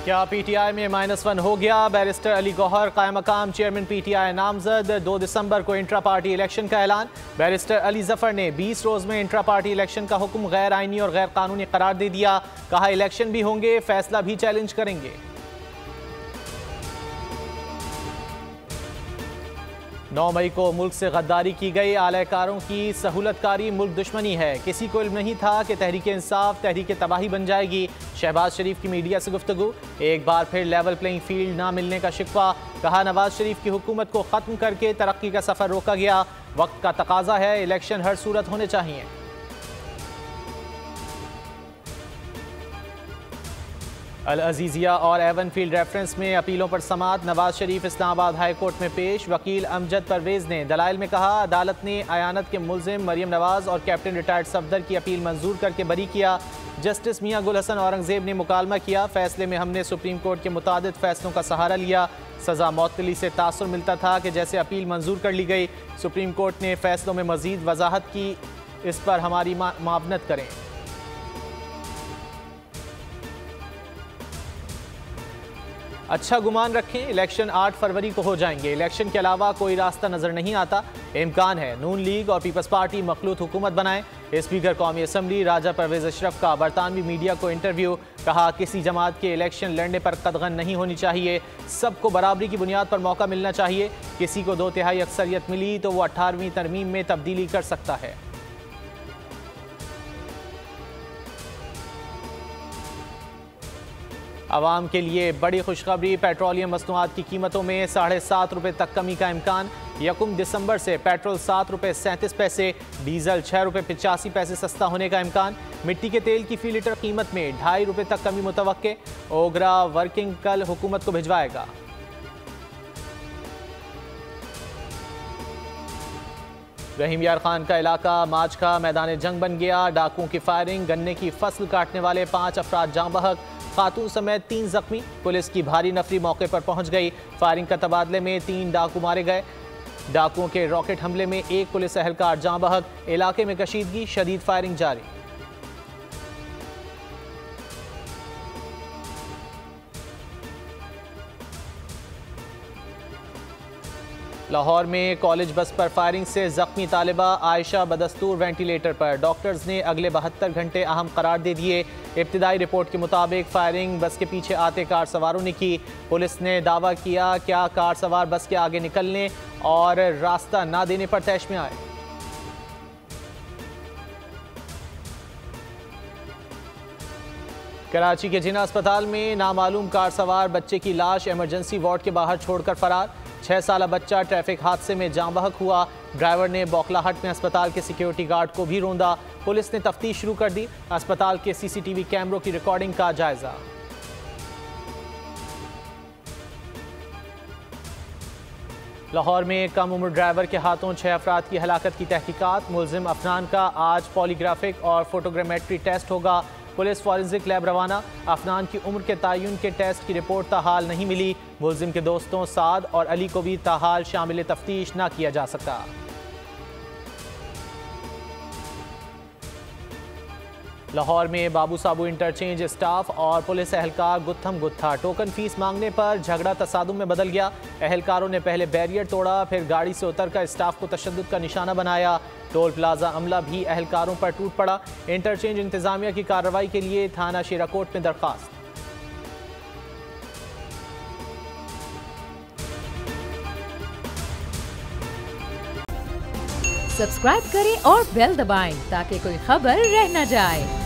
क्या पीटीआई में -1 हो गया? बैरिस्टर अली गौहर कायम मकाम चेयरमैन पीटीआई नामजद। 2 दिसंबर को इंट्रा पार्टी इलेक्शन का ऐलान। बैरिस्टर अली जफर ने 20 रोज में इंट्रा पार्टी इलेक्शन का हुक्म गैर आईनी और गैर कानूनी करार दे दिया। कहा इलेक्शन भी होंगे, फैसला भी चैलेंज करेंगे। 9 मई को मुल्क से गद्दारी की गई। आलयकारों की सहूलतकारी मुल्क दुश्मनी है। किसी को इल्म नहीं था कि तहरीक इंसाफ तहरीक तबाही बन जाएगी। शहबाज शरीफ की मीडिया से गुफ्तगू। एक बार फिर लेवल प्लेइंग फील्ड ना मिलने का शिकवा। कहा नवाज शरीफ की हुकूमत को ख़त्म करके तरक्की का सफ़र रोका गया। वक्त का तकाजा है, इलेक्शन हर सूरत होने चाहिए। अल अजीज़िया और एवनफील्ड रेफरेंस में अपीलों पर समाअत। नवाज शरीफ इस्लामाबाद हाई कोर्ट में पेश। वकील अमजद परवेज ने दलाइल में कहा अदालत ने अयानत के मुल्जिम मरियम नवाज और कैप्टन रिटायर्ड सफदर की अपील मंजूर करके बरी किया। जस्टिस मियां गुल हसन औरंगजेब ने मुकालमा किया। फैसले में हमने सुप्रीम कोर्ट के मुतादिद फैसलों का सहारा लिया। सज़ा मौतली से तासुर मिलता था कि जैसे अपील मंजूर कर ली गई। सुप्रीम कोर्ट ने फैसलों में मजीद वजाहत की, इस पर हमारी मावनत करें। अच्छा गुमान रखें, इलेक्शन 8 फरवरी को हो जाएंगे। इलेक्शन के अलावा कोई रास्ता नजर नहीं आता। इम्कान है नून लीग और पीपल्स पार्टी मखलूत हुकूमत बनाए। स्पीकर कौमी असम्बली राजा परवेज अशरफ का बरतानवी मीडिया को इंटरव्यू। कहा किसी जमात के इलेक्शन लड़ने पर कदगन नहीं होनी चाहिए। सबको बराबरी की बुनियाद पर मौका मिलना चाहिए। किसी को 2/3 अक्सरियत मिली तो वो 18वीं तरमीम में तब्दीली कर सकता है। आवाम के लिए बड़ी खुशखबरी। पेट्रोलियम मसनूआत की कीमतों में 7.5 रुपये तक कमी का इम्कान। 1 दिसंबर से पेट्रोल 7 रुपये 37 पैसे, डीजल 6 रुपये 85 पैसे सस्ता होने का इम्कान। मिट्टी के तेल की फी लीटर कीमत में 2.5 रुपये तक कमी मुतवक्के। ओगरा वर्किंग कल हुकूमत को भिजवाएगा। रहीम यार खान का इलाका माच का मैदान जंग बन गया। डाकुओं की फायरिंग, गन्ने की फसल काटने वाले 5 अफराद जाँ बहक, खातून समेत 3 जख्मी। पुलिस की भारी नफरी मौके पर पहुंच गई। फायरिंग का तबादले में 3 डाकू मारे गए। डाकुओं के रॉकेट हमले में 1 पुलिस एहलकार जाँ बहक। इलाके में कशीदगी, शदीद फायरिंग जारी। लाहौर में कॉलेज बस पर फायरिंग से जख्मी तालिबा आयशा बदस्तूर वेंटिलेटर पर। डॉक्टर्स ने अगले 72 घंटे अहम करार दे दिए। इब्तिदाई रिपोर्ट के मुताबिक फायरिंग बस के पीछे आते कार सवारों ने की। पुलिस ने दावा किया क्या कार सवार बस के आगे निकलने और रास्ता ना देने पर तैश में आए। कराची के जिना अस्पताल में नामालूम कार सवार बच्चे की लाश इमरजेंसी वार्ड के बाहर छोड़कर फरार। 6 साला बच्चा ट्रैफिक हादसे में जाँ बहक हुआ। ड्राइवर ने बौखलाहट में अस्पताल के सिक्योरिटी गार्ड को भी रोंदा। पुलिस ने तफ्तीश शुरू कर दी। अस्पताल के सीसीटीवी कैमरों की रिकॉर्डिंग का जायजा। लाहौर में कम उम्र ड्राइवर के हाथों 6 अफराद की हलाकत की तहकीकात। मुल्जिम अफनान का आज पॉलीग्राफिक और फोटोग्रामेट्री टेस्ट होगा। पुलिस फॉरेंसिक लैब रवाना। अफनान की उम्र के तयन के टेस्ट की रिपोर्ट ताहाल नहीं मिली। मुल्जिम के दोस्तों साद और अली को भी ताहाल शामिल तफ्तीश ना किया जा सका। लाहौर में बाबू साबू इंटरचेंज स्टाफ और पुलिस एहलकार गुत्थम गुत्था। टोकन फीस मांगने पर झगड़ा तसादुम में बदल गया। एहलकारों ने पहले बैरियर तोड़ा, फिर गाड़ी से उतरकर स्टाफ को तशद्दुद का निशाना बनाया। टोल प्लाजा अमला भी एहलकारों पर टूट पड़ा। इंटरचेंज इंतजामिया की कार्रवाई के लिए थाना शेराकोट में दरखास्त। सब्सक्राइब करें और बेल दबाएं ताकि कोई खबर रह न जाए।